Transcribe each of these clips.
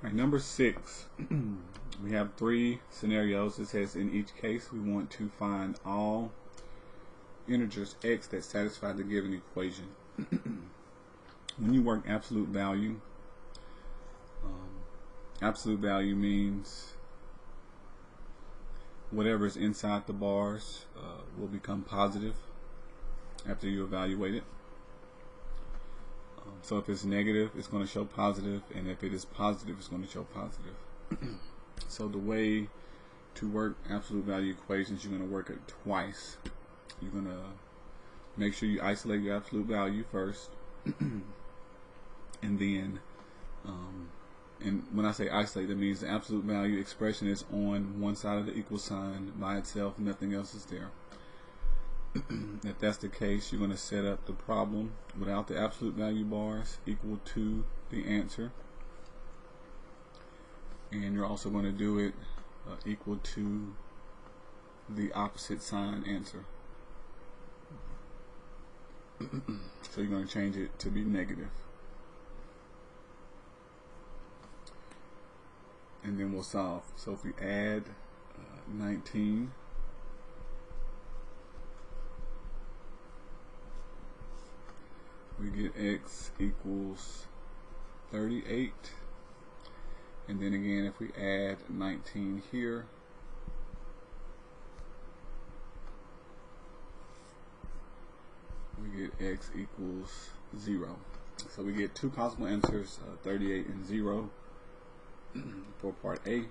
Right, number 6, we have 3 scenarios. It says in each case we want to find all integers x that satisfy the given equation. When you work absolute value means whatever is inside the bars will become positive after you evaluate it. So if it's negative, it's going to show positive, and if it is positive, it's going to show positive. So the way to work absolute value equations, you're going to work it twice. You're going to make sure you isolate your absolute value first, and then and when I say isolate, that means the absolute value expression is on one side of the equal sign by itself, nothing else is there. If that's the case, you're going to set up the problem without the absolute value bars equal to the answer, and you're also going to do it equal to the opposite sign answer. So you're going to change it to be negative, and then we'll solve. So if we add 19, we get x equals 38, and then again if we add 19 here, we get x equals 0. So we get 2 possible answers, 38 and 0 for part A.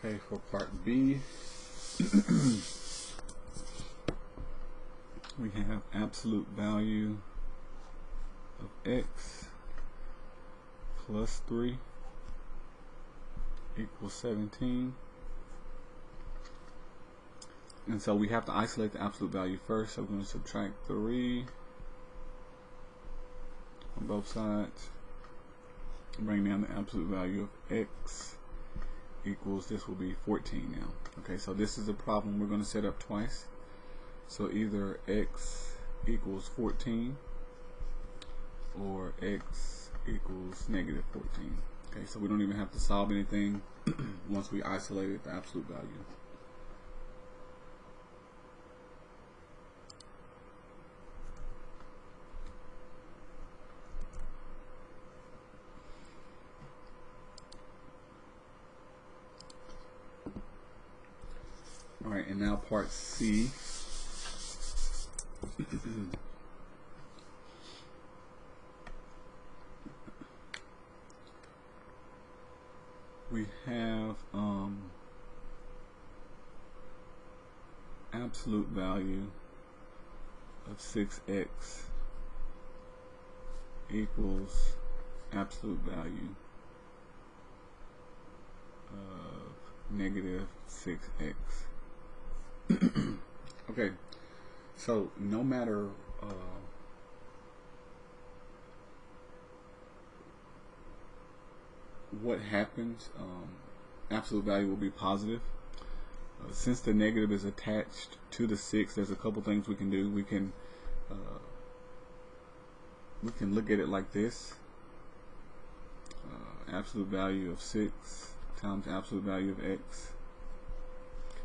Okay, for part B, we have absolute value of x plus 3 equals 17. And so we have to isolate the absolute value first. So we're going to subtract 3 on both sides, bring down the absolute value of x equals, this will be 14 now. Okay, so this is a problem we're going to set up twice. So either x equals 14 or x equals negative 14. Okay, so we don't even have to solve anything once we isolated the absolute value. Alright, and now part C. We have absolute value of 6x equals absolute value of negative 6x. Okay, so no matter what happens, absolute value will be positive. Since the negative is attached to the 6, there's a couple things we can do. We can look at it like this: absolute value of 6 times absolute value of x,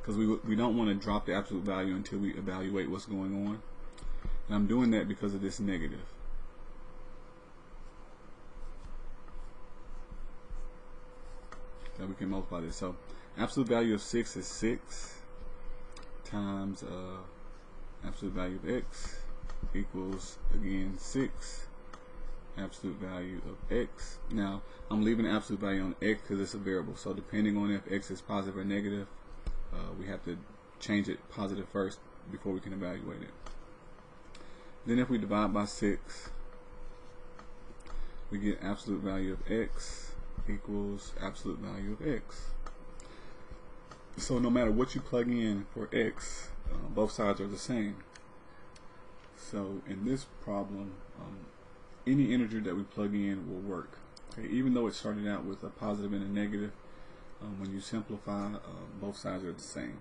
because we don't want to drop the absolute value until we evaluate what's going on. And I'm doing that because of this negative. So we can multiply this. So absolute value of 6 is 6 times absolute value of x equals, again, 6 absolute value of x. Now I'm leaving the absolute value on x because it's a variable. So depending on if x is positive or negative, we have to change it positive first before we can evaluate it. Then if we divide by 6, we get absolute value of x equals absolute value of x. So no matter what you plug in for x, both sides are the same. So in this problem, any integer that we plug in will work. Okay, even though it started out with a positive and a negative, when you simplify, both sides are the same.